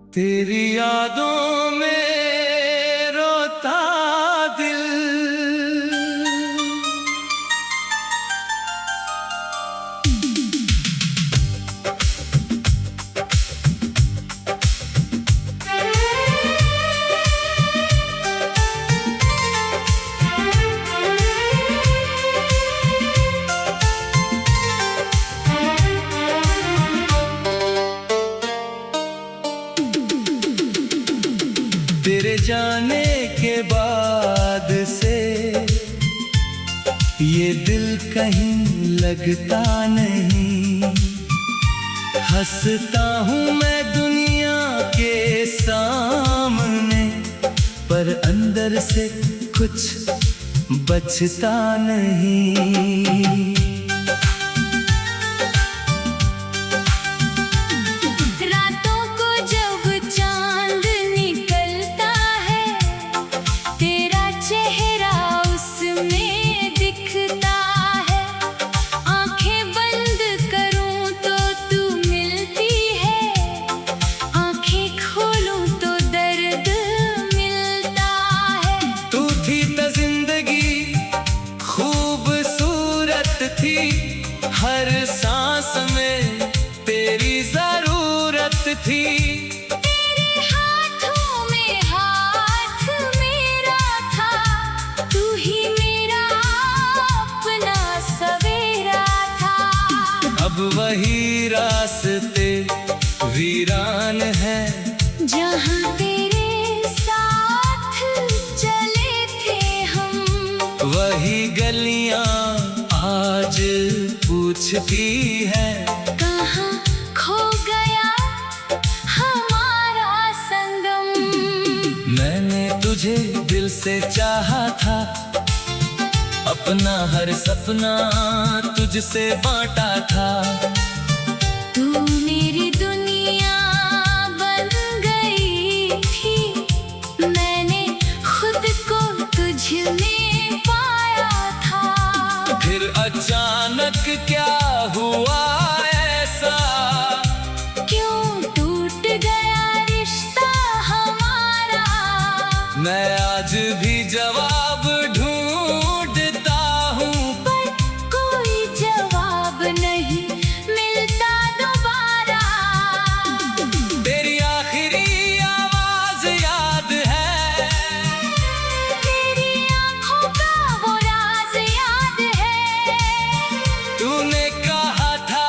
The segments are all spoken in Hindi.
तेरी यादों में रोता दिल। तेरे जाने के बाद से ये दिल कहीं लगता नहीं। हंसता हूँ मैं दुनिया के सामने, पर अंदर से कुछ बचता नहीं। हर सांस में तेरी जरूरत थी। तेरे हाथों में हाथ मेरा था, तू ही मेरा अपना सवेरा था। अब वही रास्ते वीरान है जहाँ तेरे साथ चले थे हम। वही गलियां आज पूछती है, कहाँ खो गया हमारा संगम। मैंने तुझे दिल से चाहा था, अपना हर सपना तुझसे बांटा था। तू मेरी दुनिया बन गई थी, मैंने खुद को तुझ में पाया था। फिर अचानक क्या हुआ ऐसा, क्यों टूट गया रिश्ता हमारा। मैं आज भी जवाब ढूंढता हूँ, पर कोई जवाब नहीं मिलता दोबारा। तेरी आखिरी आवाज याद है, तेरी आंखों का वो राज याद है। तूने कहा था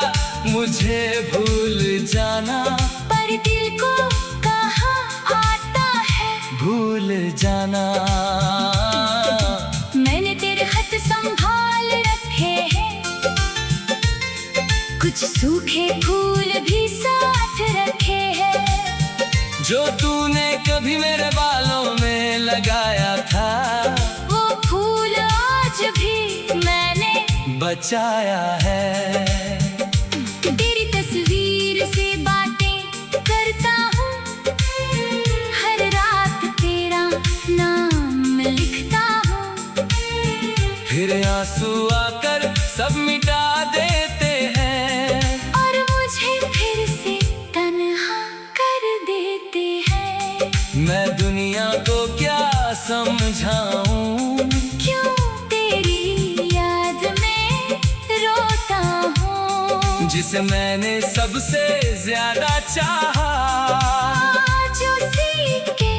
मुझे भूल जाना, पर दिल को कहाँ आता है भूल जाना। मैंने तेरे खत संभाल रखे हैं, कुछ सूखे फूल भी साथ रखे हैं। जो तूने कभी मेरे बालों में लगाया था, वो फूल आज भी मैंने बचाया है। तेरी तस्वीर से बातें करता हूँ, हर रात तेरा नाम लिखता हूँ। फिर आंसू आकर सब मिटा देते हैं, और मुझे फिर से तन्हा कर देते हैं। मैं दुनिया को क्या समझाऊं, क्यों तेरी याद में रोता हूँ। जिसे मैंने सबसे ज्यादा चाहा, आज उसी के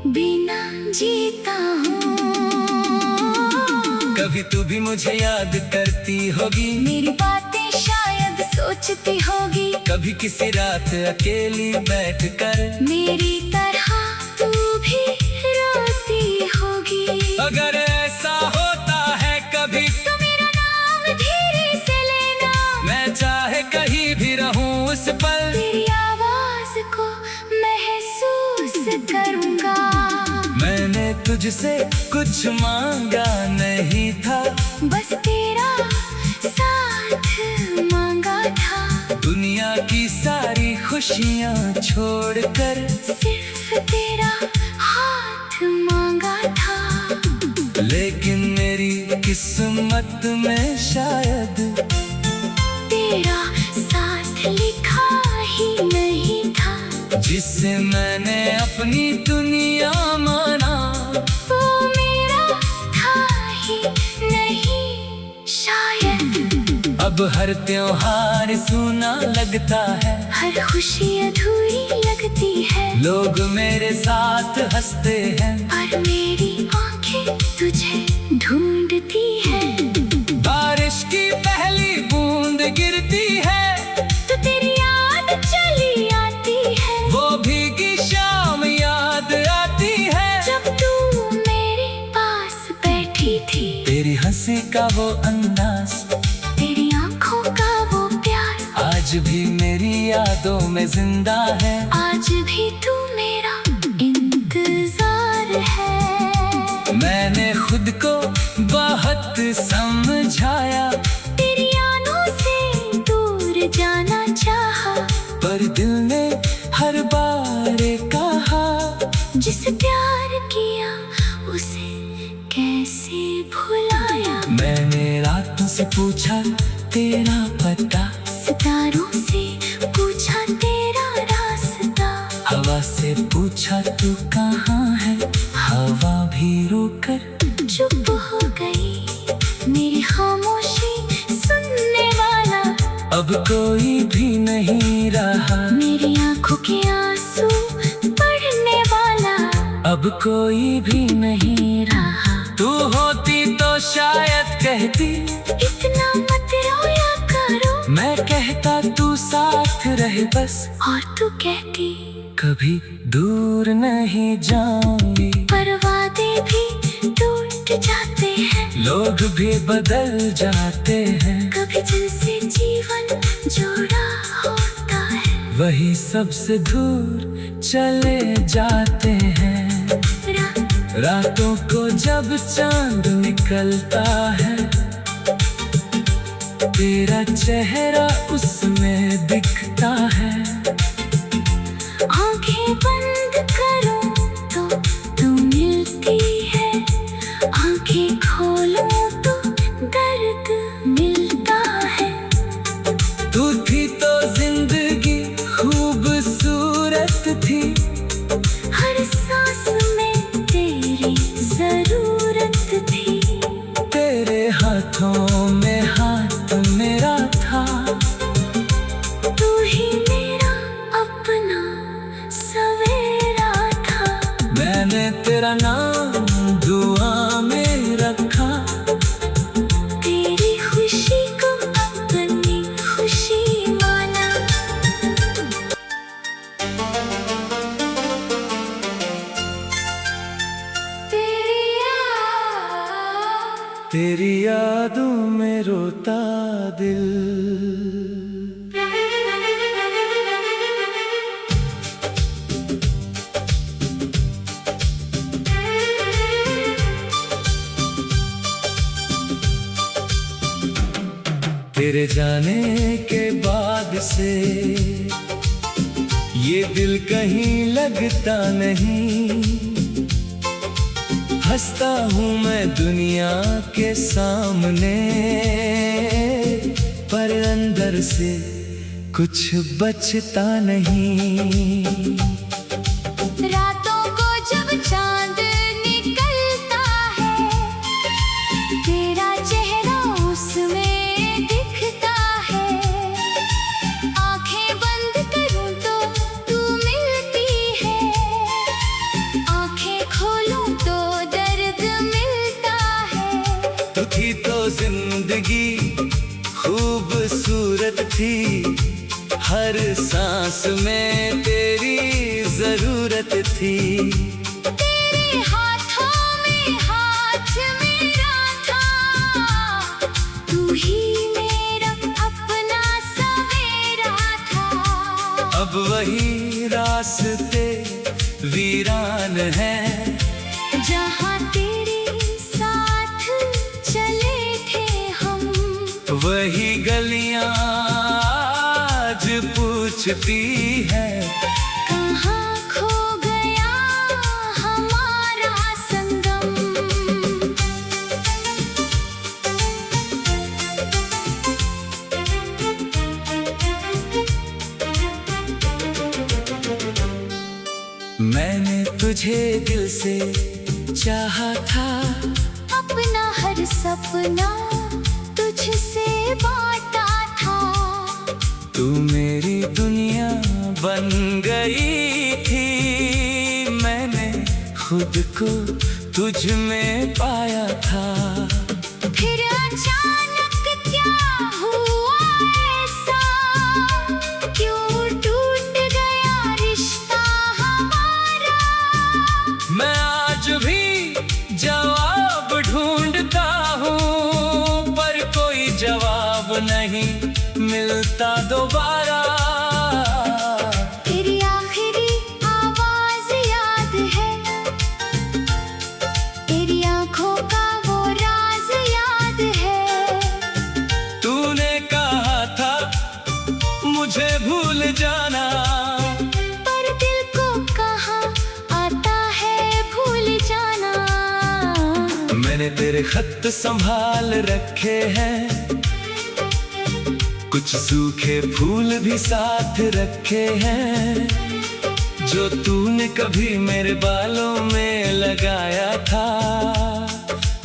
बिना जीता हूँ। कभी तू भी मुझे याद करती होगी, मेरी बातें शायद सोचती होगी। कभी किसी रात अकेली बैठकर मेरी तरह तू भी रोती होगी। अगर ऐसा होता है कभी, तो मेरा नाम धीरे से लेना, मैं चाहे कहीं भी रहूं उस पल तेरी आवाज को महसूस करूंगा। मैंने तुझसे कुछ मांगा नहीं था, बस तेरा साथ मांगा था। दुनिया की सारी खुशियाँ छोड़कर सिर्फ तेरा हाथ मांगा था। लेकिन मेरी किस्मत में शायद तेरा साथ लिखा ही नहीं था। जिसे मैंने अपनी दुनिया माना, वो मेरा था ही नहीं शायद। अब हर त्योहार सूना लगता है, हर खुशी अधूरी लगती है। लोग मेरे साथ हंसते हैं, पर मेरी आंखें तुझे ढूंढती है। बारिश की पहली बूंद गिरती है, तो तेरी याद चली आती है। वो भीगी शाम याद आती है, जब तू मेरे पास बैठी थी। तेरी हंसी का वो अंदाज, तेरी आंखों का वो प्यार, आज भी मेरी यादों में जिंदा है। आज भी तू मेरा इंतजार है। मैंने खुद को बहुत समझाया, तेरी यादों से दूर जाना चाहा। पर दिल ने हर बार कहा, जिसे प्यार किया उसे कैसे भुलाया। मैंने रातों से पूछा तेरा पता, सितारों से पूछा तेरा रास्ता। हवा से पूछा तू कहाँ है, हवा भी रोकर चुप हो गई मेरी खामोशी सुनने वाला। अब कोई भी नहीं रहा, मेरी आंखों के आंसू पढ़ने वाला। अब कोई भी नहीं रहा। तू होती तो शायद कहती, इतना मत रोया करो। मैं कहता तू साथ रहे बस, और तू कहती कभी दूर नहीं जाऊंगी। पर वादे भी टूट जाते हैं, लोग भी बदल जाते हैं, कभी जिनसे जीवन जोड़ा होता है वही सबसे दूर चले जाते हैं। रातों को जब चांद निकलता है, तेरा चेहरा उसमें दिखता है। आंखें बंद करो तो तू मिलती है, आंखें खोलो तो दर्द मिलता है। तू थी तो जिंदगी खूबसूरत थी, हर सांस में तेरी जरूरत थी। तेरे हाथों में हाथ मेरा था, तू ही मेरा अपना सवेरा था। मैंने तेरा नाम दुआ में रखा, तेरी खुशी को अपनी खुशी माना। तेरी यादों में रोता दिल। तेरे जाने के बाद से ये दिल कहीं लगता नहीं। हंसता हूँ मैं दुनिया के सामने, पर अंदर से कुछ बचता नहीं। रातों को जब चांद निकलता है, तेरा चेहरा उसमें दिखता है। आंखें बंद करूं तो तू मिलती है, आंखें खोलूं तो दर्द मिलता है। तू थी तो जिंदगी खूबसूरत थी, हर सांस में तेरी जरूरत थी। तेरे हाथों में हाथ मेरा था, तू ही मेरा अपना सवेरा था। अब वही रास्ते वीरान हैं, जहाँ तेरे साथ चले थे हम, वही गलियां आज पूछती है। कहाँ खो गया हमारा संगम। तुझे दिल से चाहा था, अपना हर सपना तुझसे बांटा था। तू मेरी दुनिया बन गई थी, मैंने खुद को तुझ में पाया था। फिर अचानक क्या हुआ ऐसा, क्यों टूट गया रिश्ता हमारा। मैं आज भी जवाब ढूंढता हूँ, पर कोई जवाब नहीं मिलता दोबारा। तेरी आखिरी आवाज याद है, तेरी आंखों का वो राज याद है। तूने कहा था मुझे भूल जाना, पर दिल को कहाँ आता है भूल जाना। मैंने तेरे खत संभाल रखे हैं, कुछ सूखे फूल भी साथ रखे हैं। जो तूने कभी मेरे बालों में लगाया था,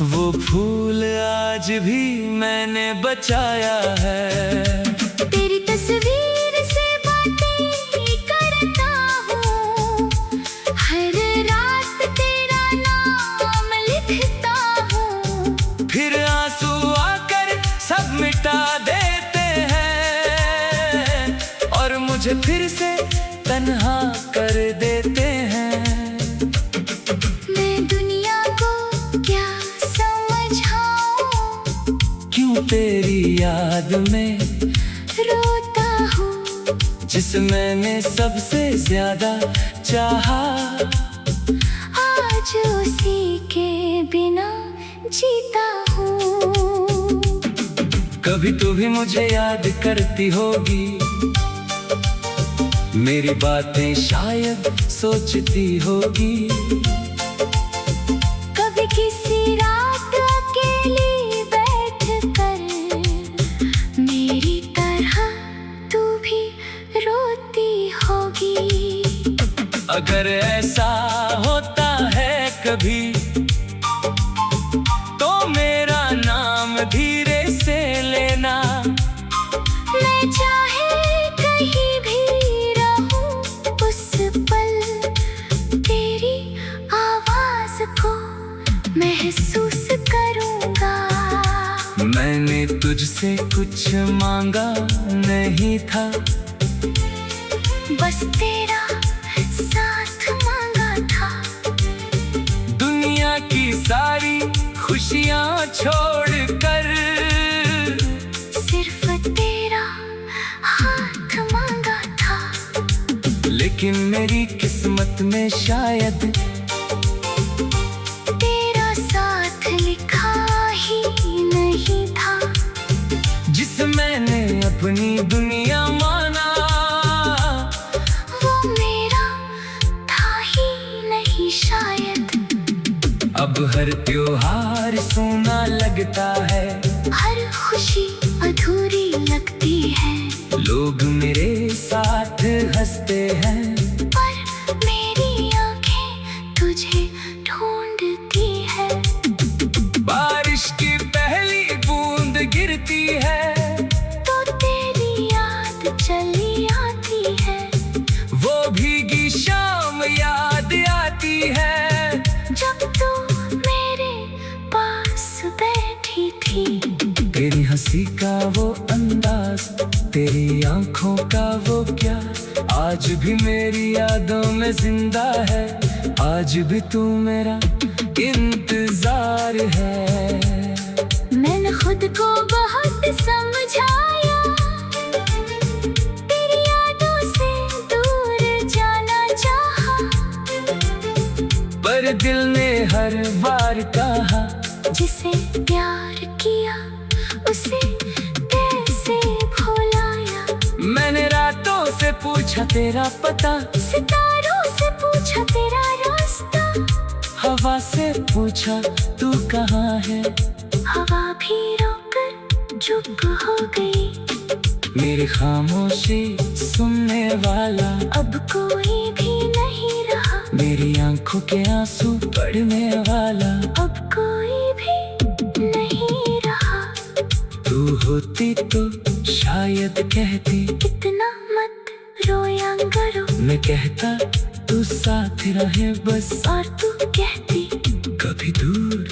वो फूल आज भी मैंने बचाया है। तेरी तस्वीर से बातें करता हूँ, हर रात तेरा नाम लिखता हूँ। फिर आंसू आकर सब मिटा देते हैं, और मुझे फिर से तन्हा कर देते हैं। मैं दुनिया को क्या समझाऊं, क्यों तेरी याद में रोता हूँ। जिसे मैंने सबसे ज्यादा चाहा, आज उसी के बिना जीता हूँ। कभी तू भी मुझे याद करती होगी, मेरी बातें शायद सोचती होगी। कभी किसी रात अकेली बैठकर मेरी तरह तू भी रोती होगी। अगर ऐसा होता है कभी, तो मेरा नाम धीरे से लेना। मैं चाहे कहीं भी रहूं, उस पल तेरी आवाज को महसूस करूंगा। मैंने तुझसे कुछ मांगा नहीं था, बस तेरा साथ मांगा था। दुनिया की सारी खुशियाँ छोड़कर सिर्फ तेरा हाथ मांगा था। लेकिन मेरी किस्मत में शायद तेरा साथ लिखा ही नहीं था। जिसे मैंने अपनी दुनिया माना, वो मेरा था ही नहीं शायद। अब हर त्योहार सोना लगता है, हर खुशी अधूरी लगती है। लोग मेरे साथ हंसते हैं, पर मेरी आंखें तुझे ढूंढती है। बारिश की पहली बूंद गिरती है, तो तेरी याद चली आती है। वो भीगी शाम याद आती है। जब तू मेरे पास बैठी थी, तेरी हंसी का वो अंदाज, तेरी आंखों का वो क्या, आज भी मेरी यादों में जिंदा है। आज भी तू मेरा इंतजार है। मैंने खुद को बहुत समझाया, तेरी यादों से दूर जाना चाहा। पर दिल ने हर बार कहा, जिसे प्यार किया उसे कैसे भुलाया। मैंने रातों से पूछा तेरा पता, सितारों से पूछा तेरा रास्ता। हवा से पूछा तू कहाँ है, हवा भी रोकर चुप हो गई। मेरी खामोशी सुनने वाला अब कोई भी नहीं रहा। मेरी आंखों आंखों के आंसू पढ़ने वाला अब कोई भी नहीं रहा। तू होती तो शायद कहती इतना मत रोया करो। मैं कहता तू साथ रहे बस, और तू कहती कभी दूर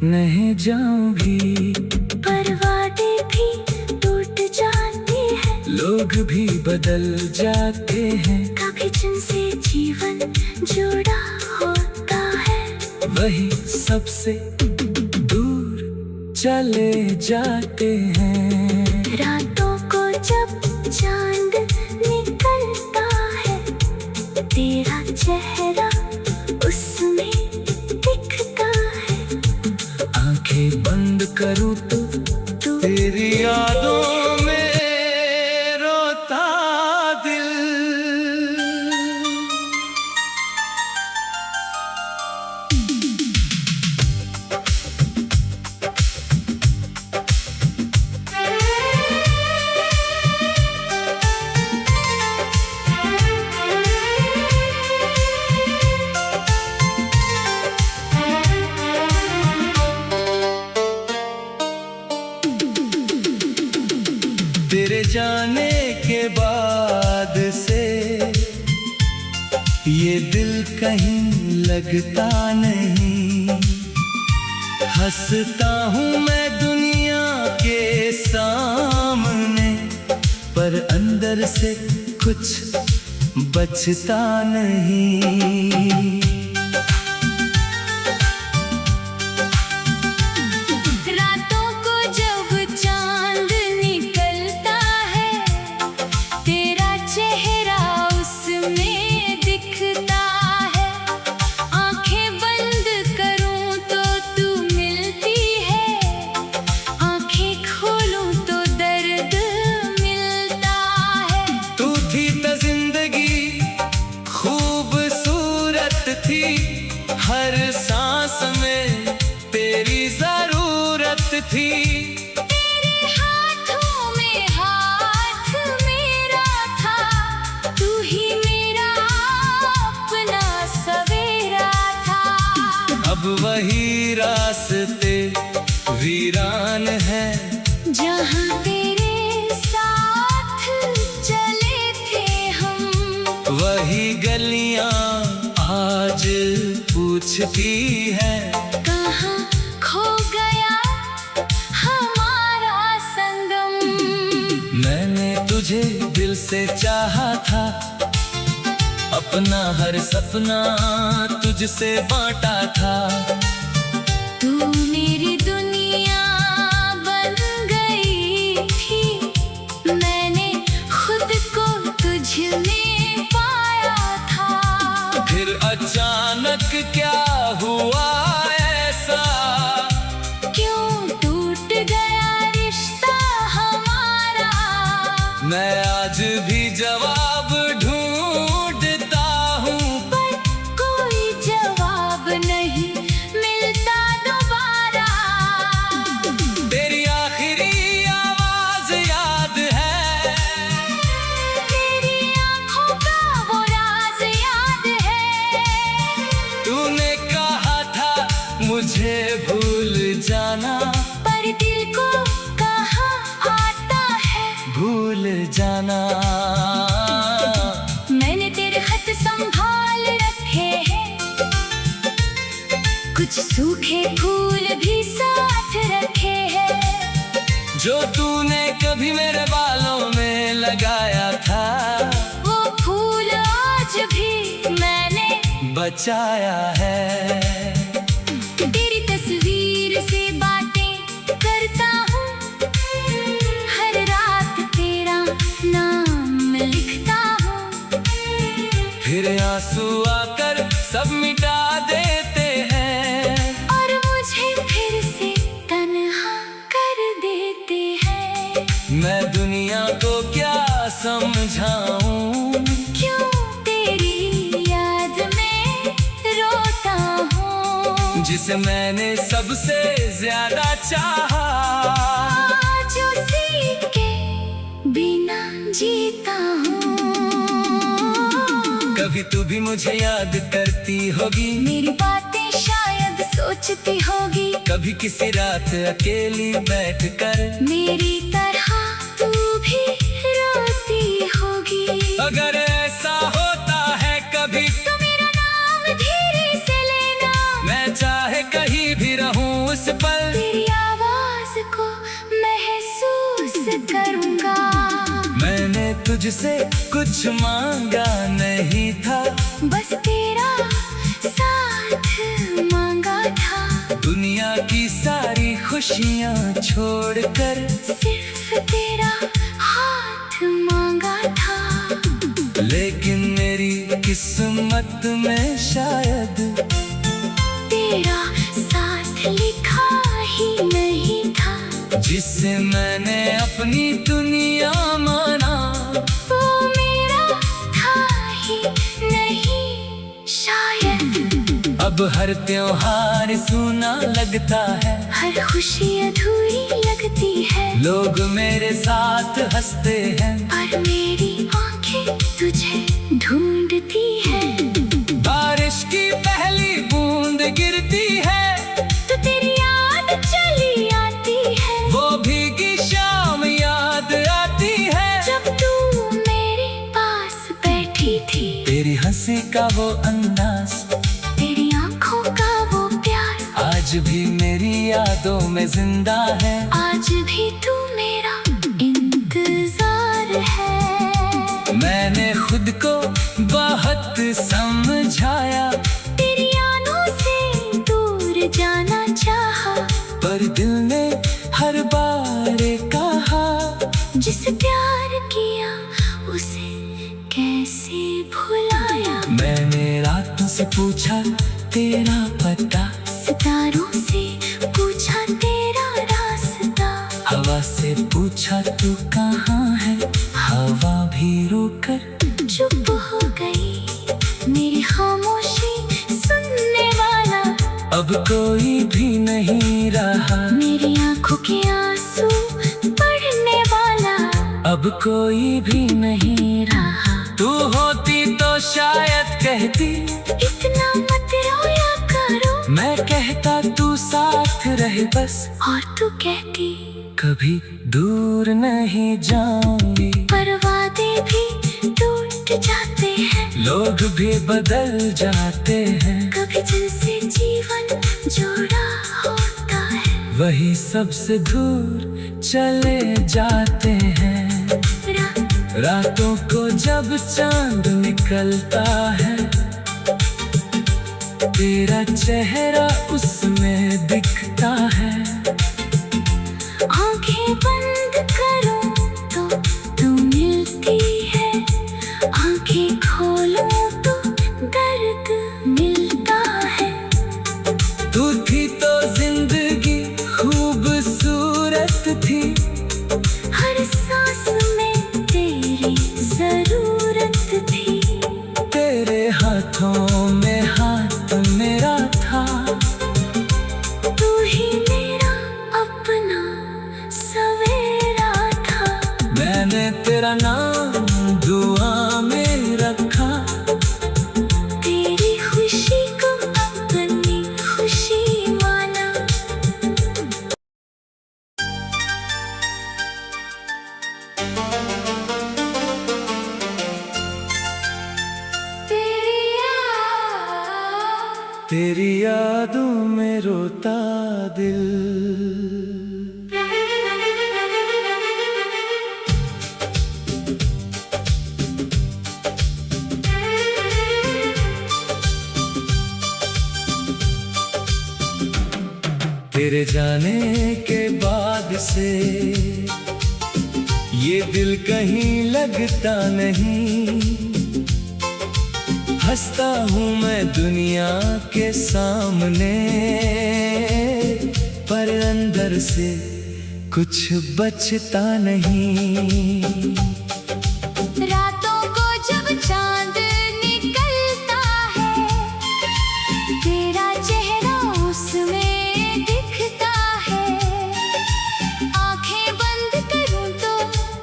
नहीं जाऊंगी। पर वादे भी टूट जाते हैं, लोग भी बदल जाते हैं, कभी जिनसे जीवन जुड़ा होता है वही सबसे दूर चले जाते हैं। रातों को जब चांद निकलता है, तेरा चेहरा उसमें दिखता है। आंखें बंद करूं तो तेरी यादों में रोता दिल। तेरे जाने के बाद से ये दिल कहीं लगता नहीं। हंसता हूँ मैं दुनिया के सामने, पर अंदर से कुछ बचता नहीं। हर सांस में तेरी जरूरत थी। तेरे हाथों में हाथ मेरा था, तू ही मेरा अपना सवेरा था। अब वही रास्ते वीरान है, जहाँ तेरे साथ चले थे हम। वही गलियां आज पूछती है, कहाँ खो गया हमारा संगम। मैंने तुझे दिल से चाहा था, अपना हर सपना तुझसे बांटा था। तू मेरी दुनिया बन गई थी, मैंने खुद को तुझ में पाया था। फिर अचानक क्या हुआ ऐसा, क्यों टूट गया रिश्ता हमारा। मैं आज भी जवाब ढूंढता हूँ, पर कोई जवाब नहीं मिलता दोबारा। तेरी आखिरी आवाज याद है, तेरी आंखों का वो राज याद है। तूने कहा था मुझे भूल जाना, पर दिल को कहाँ आता है भूल जाना। मैंने तेरे खत संभाल रखे हैं, कुछ सूखे फूल भी साथ रखे हैं। जो तूने कभी मेरे बालों में लगाया था, वो फूल आज भी मैंने बचाया है। तेरी तस्वीर से बातें करता हूँ, हर रात तेरा नाम लिखता हूँ। फिर आंसू आकर सब मिटा देते हैं, और मुझे फिर से तन्हा कर देते हैं। मैं दुनिया को क्या समझाऊं, क्यों तेरी याद में रोता हूँ। जिसे मैंने सबसे ज्यादा चाहा, आज उसी के बिना जीता हूँ। कभी तू भी मुझे याद करती होगी, मेरी बातें शायद सोचती होगी, कभी किसी रात अकेली बैठकर मेरी तरह तू भी रोती होगी। अगर ऐसा होता है कभी तो मेरा नाम धीरे से लेना, मैं चाहे कहीं भी रहूं उस पल तेरी आवाज को महसूस करूंगा। मैंने तुझसे कुछ मांगा नहीं था, बस तेरा साथ मांगा था। दुनिया की सारी खुशियाँ छोड़कर सिर्फ तेरा हाथ मांगा था। लेकिन मेरी किस्मत में शायद तेरा साथ लिखा ही नहीं था। जिससे मैंने अपनी दुनिया माना वो मेरा था ही नहीं शायद। अब हर त्योहार सूना लगता है, हर खुशी अधूरी लगती है, लोग मेरे साथ हंसते हैं पर मेरी आंखें तुझे ढूंढती है। बारिश की पहली बूंद गिरती है तो तेरी याद चली आती है, वो भीगी शाम याद आती है जब तू मेरे पास बैठी थी। तेरी हंसी का वो अंदाज, तेरी आंखों का वो प्यार आज भी मेरी यादों में जिंदा है। आज भी तू मेरा इंतजार है। मैंने खुद को बहुत समझाया, तेरी आनों से दूर जाना चाहा, पर दिल ने हर बार कहा जिसे प्यार किया उसे कैसे भुलाया। मैंने रातों से पूछा तेरा पता, सितारों से पूछा तेरा रास्ता, हवा से पूछा तू कहाँ है, हवा भी रोकर चुप हो गई मेरी खामोशी सुनने वाला। अब कोई भी नहीं रहा, मेरी आंखों के आंसू पढ़ने वाला। अब कोई भी नहीं रहा। तू होती तो शायद कहती इतना मत रोया करो, मैं कहता तू साथ रहे बस, और तू कहती कभी दूर नहीं जाऊंगी। पर वादे भी टूट जाते हैं, लोग भी बदल जाते हैं, कभी जिनसे जीवन जोड़ा होता है वही सबसे दूर चले जाते हैं। रातों को जब चांद निकलता है, तेरा चेहरा उसमें दिखता है। आंखें बंद करो तो तू मिलती है, आंखें खोलो तो दर्द मिलता है। तू थी तो जिंदगी खूबसूरत थी, हर सांस में तेरी जरूरत थी। तेरे हाथों में हाथ मेरा था, तू ही मेरा अपना सवेरा था। मैंने तेरा नाम दुआ में रखा, तेरी खुशी को अपनी खुशी माना। तेरी यादों में रोता दिल। तेरे जाने के बाद से ये दिल कहीं लगता नहीं, हंसता हूँ मैं दुनिया के सामने, पर अंदर से कुछ बचता नहीं। रातों को जब चांद निकलता है, तेरा चेहरा उसमें दिखता है। आंखें बंद करूं तो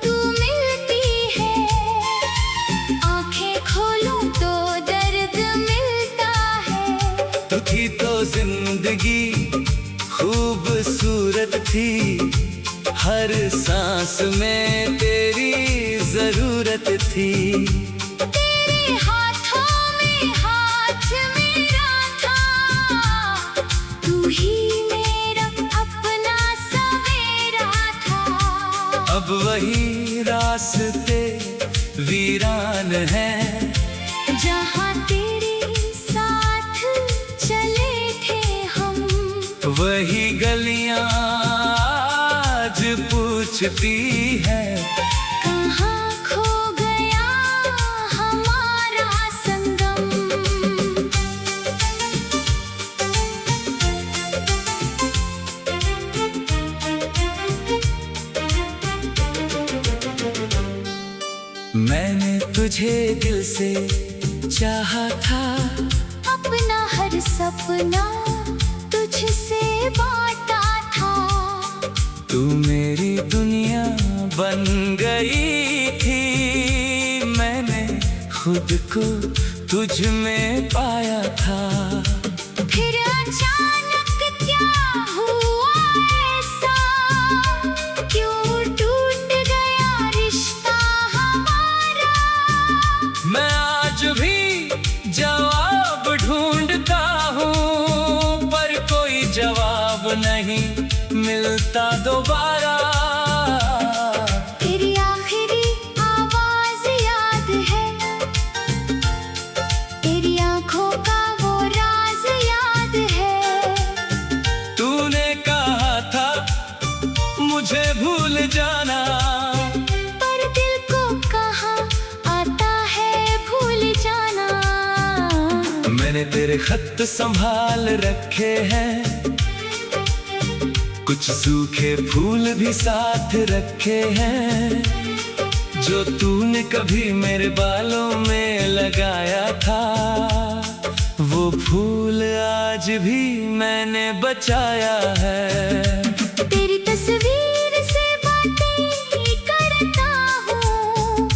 तू मिलती है, आंखें खोलूं तो ही तो जिंदगी खूबसूरत थी, हर सांस में तेरी जरूरत थी। तेरे हाथों में हाथ मेरा था, तू ही मेरा अपना सवेरा था। अब वही रास्ते वीरान हैं, जहाँ तेरे साथ चले थे हम, वही गलियां आज पूछती है, कहाँ खो गया हमारा संगम। मैंने तुझे दिल से चाहा था, अपना हर सपना तुझसे बांटा था। तू मेरी दुनिया बन गई थी, मैंने खुद को तुझ में पाया था। फिर अचानक क्या हुआ ऐसा, क्यों टूट गया रिश्ता हमारा। मैं आज भी जवाब ढूंढता हूँ, पर कोई जवाब नहीं मिलता दोबारा। तेरी आखिरी आवाज याद है, तेरी आंखों का वो राज याद है। तूने कहा था मुझे भूल जाना, पर दिल को कहाँ आता है भूल जाना। मैंने तेरे खत संभाल रखे हैं, कुछ सूखे फूल भी साथ रखे हैं, जो तूने कभी मेरे बालों में लगाया था। वो फूल आज भी मैंने बचाया है। तेरी तस्वीर से बातें करता हूँ,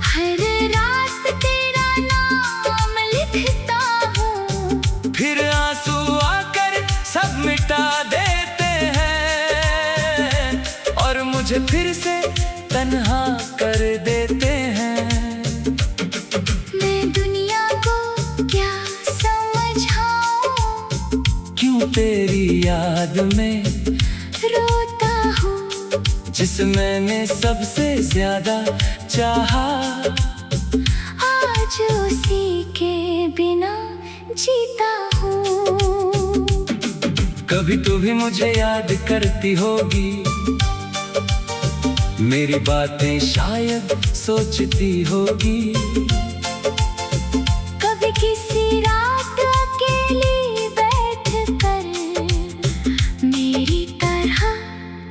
हर रात तेरा नाम लिखता हूँ। फिर आंसू आकर सब मिटा देते हैं, और मुझे फिर से तन्हा कर देते हैं। मैं दुनिया को क्या समझाऊं, क्यों तेरी याद में रोता हूँ। जिस मैंने सबसे ज्यादा चाहा, आज उसी के बिना जीता हूँ। कभी तू भी मुझे याद करती होगी, मेरी बातें शायद सोचती होगी। कभी किसी रात अकेली बैठकर मेरी तरह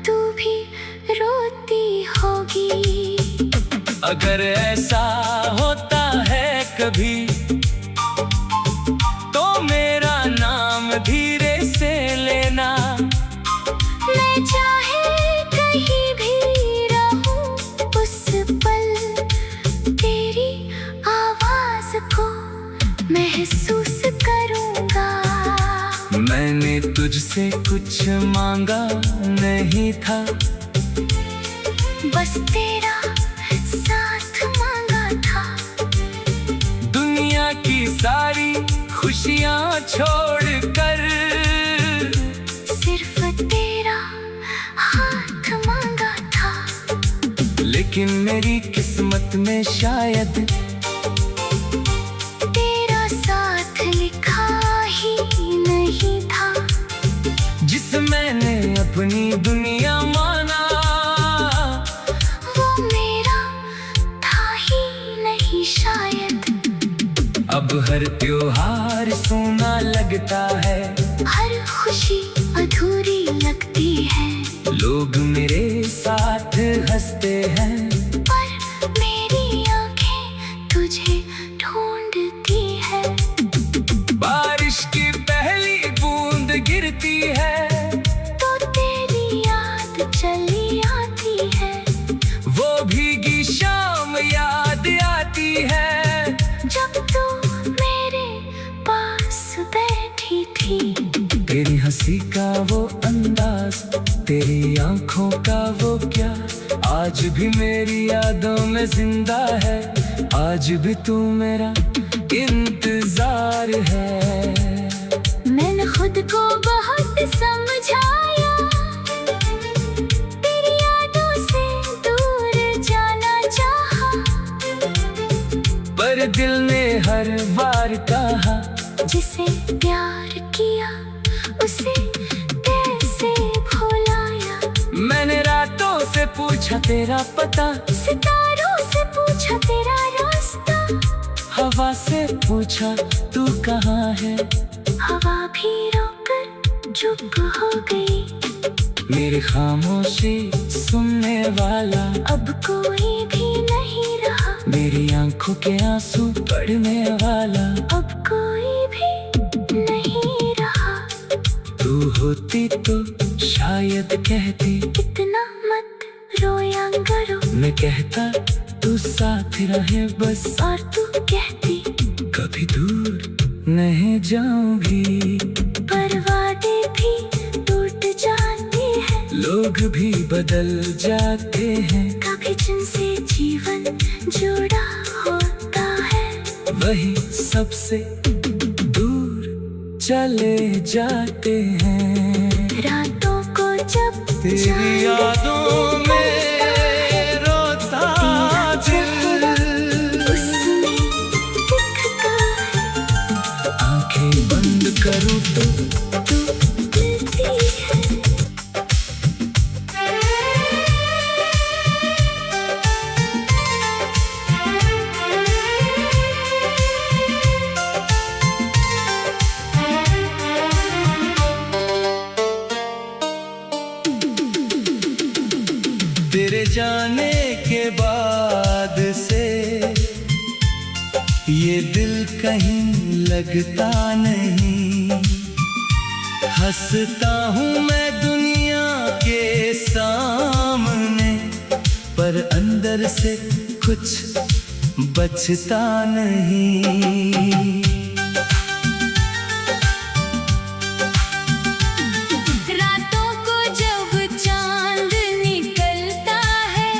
तू भी रोती होगी। अगर ऐसा होता है कभी, तो मेरा नाम धीरे से लेना। मैं चाहे कहीं भी रहूं, उस पल तेरी आवाज को महसूस करूंगा। मैंने तुझसे कुछ मांगा नहीं था, बस तेरा साथ मांगा था। दुनिया की सारी खुशियाँ छोड़कर सिर्फ तेरा हाथ मांगा था। लेकिन मेरी किस्मत में शायद तेरा साथ लिखा ही नहीं था। जिस मैंने अपनी दुनिया माना, वो मेरा था ही नहीं शायद। अब हर त्योहार सूना लगता है, हर खुशी अधूरी लगती है। लोग मेरे साथ हंसते हैं, पर मेरी आंखें तुझे ढूंढती है। बारिश की पहली बूंद गिरती है, तो तेरी याद चली आती है। वो भीगी शाम याद आती है। जब तू मेरे पास बैठी थी। हंसी का वो अंदाज, तेरी आंखों का वो क्या, आज भी मेरी यादों में जिंदा है। आज भी तू मेरा इंतजार है। मैंने खुद को बहुत समझाया, तेरी यादों से दूर जाना चाहा, पर दिल ने हर बार कहा, जिसे प्यार किया उसे कैसे भुलाया। मैंने रातों से पूछा तेरा पता, सितारों से पूछा तेरा रास्ता, हवा से पूछा तू कहाँ है। हवा भी रोकर चुप हो गई, मेरी खामोशी सुनने वाला अब कोई भी नहीं रहा। मेरी आंखों के आंसू पढ़ने वाला अब कोई भी नहीं रहा। तू होती तो शायद कहती, इतना मत रोया करो। मैं कहता तू साथ रहे बस, और तू कहती कभी दूर नहीं जाऊंगी। पर वादे भी टूट जाते हैं, लोग भी बदल जाते हैं, कभी जिनसे जीवन जुड़ा होता है वही सबसे दूर चले जाते हैं। रातों को जब तेरी यादों में रोता दिल, उसमें दिखता है, आंखें बंद करूं तो तू मिलती है। तेरे जाने के बाद से ये दिल कहीं लगता नहीं। हंसता हूँ मैं दुनिया के सामने, पर अंदर से कुछ बचता नहीं। रातों को जब चांद निकलता है,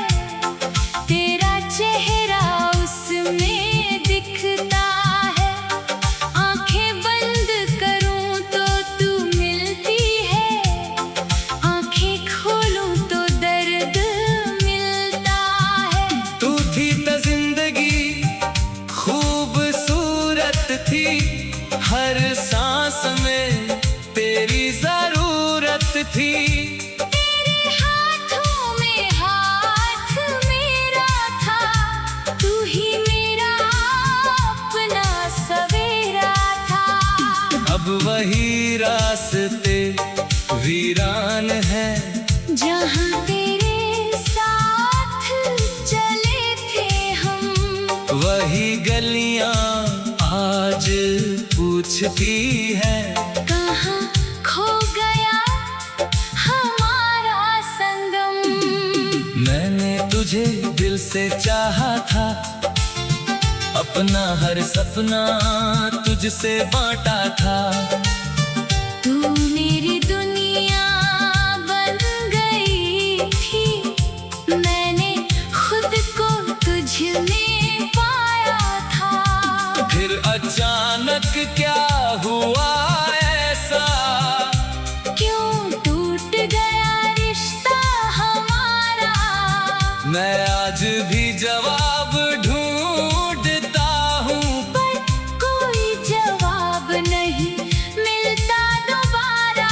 तेरा चेहरा उसमें दिखता है। आंखें बंद करूं तो तू मिलती है, आंखें खोलूं तो दर्द मिलता है। तू थी तो जिंदगी खूबसूरत थी, हर सांस में तेरी जरूरत थी। तेरे हाथों में हाथ मेरा था, तू ही मेरा अपना सवेरा था। अब वही रास्ते वीरान है, जहाँ तेरे साथ चले थे हम, वही गलियां आज पूछती है, कहाँ खो गया हमारा संगम। मैंने तुझे दिल से चाहा था, अपना हर सपना तुझसे बांटा था। तू मेरी दुनिया बन गई थी, मैंने खुद को तुझ में पाया था। फिर अचानक क्या हुआ ऐसा, क्यों टूट गया रिश्ता हमारा। मैं आज भी जवाब ढूंढता हूँ, पर कोई जवाब नहीं मिलता दोबारा।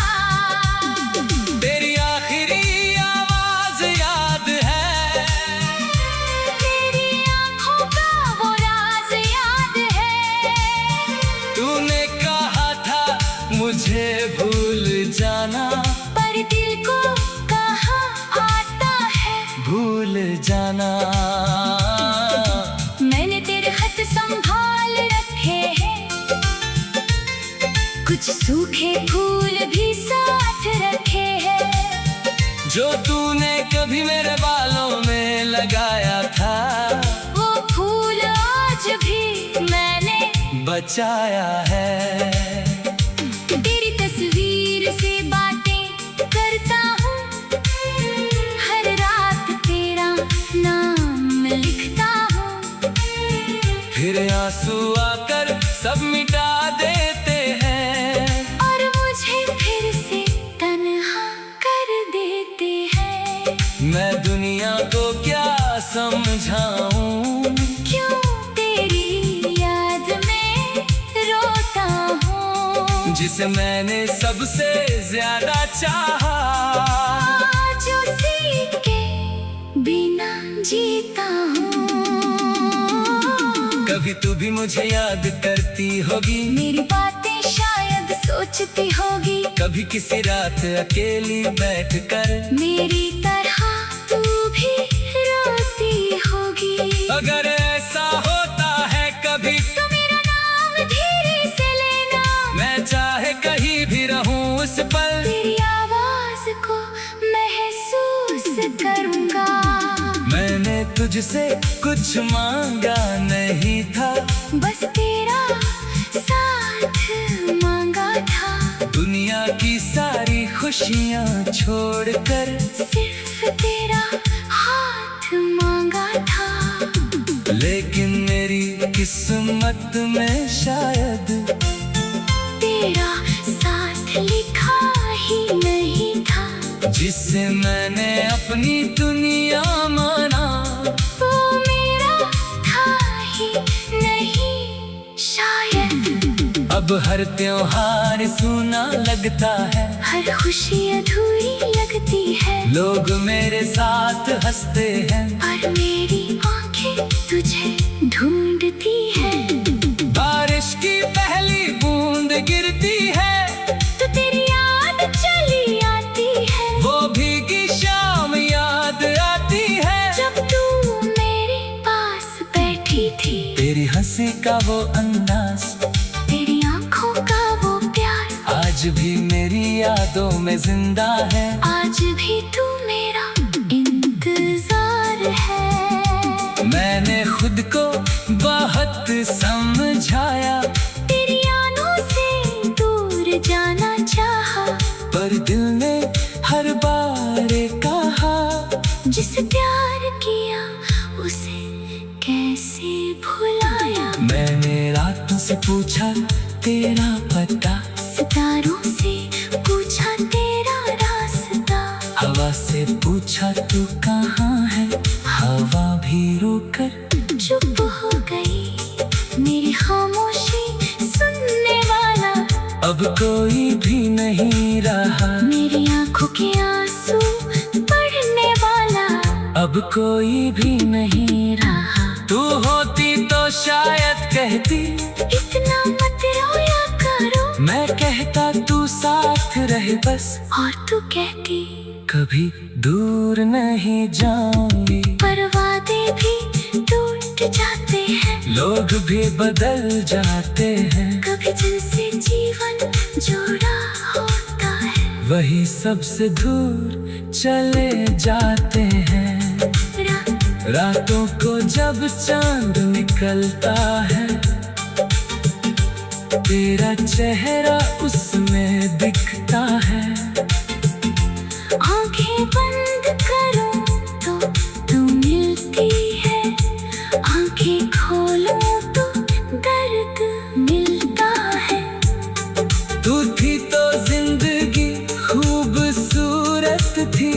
तेरी आखिरी आवाज याद है, तेरी आंखों का वो राज याद है। तूने कहा था मुझे भूल जाना, पर दिल को कहाँ आता है भूल जाना। मैंने तेरे खत संभाल रखे हैं, कुछ सूखे फूल भी साथ रखे हैं। जो तूने कभी मेरे बालों में लगाया था, वो फूल आज भी मैंने बचाया है। तेरी तस्वीर से फिर आंसू आकर सब मिटा देते हैं और मुझे फिर से तन्हा कर देते हैं। मैं दुनिया को क्या समझाऊं, क्यों तेरी याद में रोता हूँ, जिसे मैंने सबसे ज्यादा चाहा। आज उसी के बिना जीता हूँ। कभी तू भी मुझे याद करती होगी, मेरी बातें शायद सोचती होगी, कभी किसी रात अकेली बैठकर मेरी तरह तू भी रोती होगी। अगर ऐसा होता है कभी तो मेरा नाम धीरे से लेना, मैं चाहे कहीं भी रहूं उस पल तेरी आवाज को महसूस करूंगा। मैंने तुझसे कुछ मांगा नहीं था, बस तेरा साथ मांगा था। दुनिया की सारी खुशियां छोड़कर सिर्फ तेरा हाथ मांगा था। लेकिन मेरी किस्मत में शायद तेरा साथ लिखा ही नहीं था। जिससे मैंने अपनी दुनिया माना, वो मेरा था ही नहीं शायद। अब हर त्योहार सूना लगता है, हर खुशी अधूरी लगती है, लोग मेरे साथ हंसते हैं पर मेरी आंखें तुझे ढूंढती है। बारिश की पहली बूंद गिरती है, तो तेरी याद चली आती है, वो भीगी शाम याद आती है। जब तू मेरे पास बैठी थी, तेरी हंसी का वो अंदाज, तेरी आंखों का वो प्यार, आज भी मेरी यादों में जिंदा है। आज भी तू मेरा इंतजार है। मैंने खुद को बहुत समझाया, तेरी आनों से दूर जाना चाहा, पर दिल ने हर बार कहा, जिसे प्यार किया उसे कैसे भुलाया। मैंने रातों से पूछा तेरा पता, सितारों से पूछा तेरा रास्ता, हवा से पूछा तू कहाँ है, हवा भी रोकर चुप हो गई मेरी खामोशी सुनने वाला। अब कोई भी नहीं रहा, मेरी आंखों के आंसू पढ़ने वाला। अब कोई भी नहीं रहा। तू होती तो शायद कहती, इतना मत रोया करो, मैं कहता तू साथ रहे बस, और तू कहती कभी दूर नहीं जाऊंगी। पर वादे भी टूट जाते हैं, लोग भी बदल जाते हैं, कभी जिनसे जीवन जोड़ा होता है, वही सबसे दूर चले जाते हैं। रातों को जब चांद निकलता है, तेरा चेहरा उसमें दिखता है। आंखें बंद करो तो तू मिलती है, आंखें खोलो तो दर्द मिलता है। तू थी तो जिंदगी खूबसूरत थी,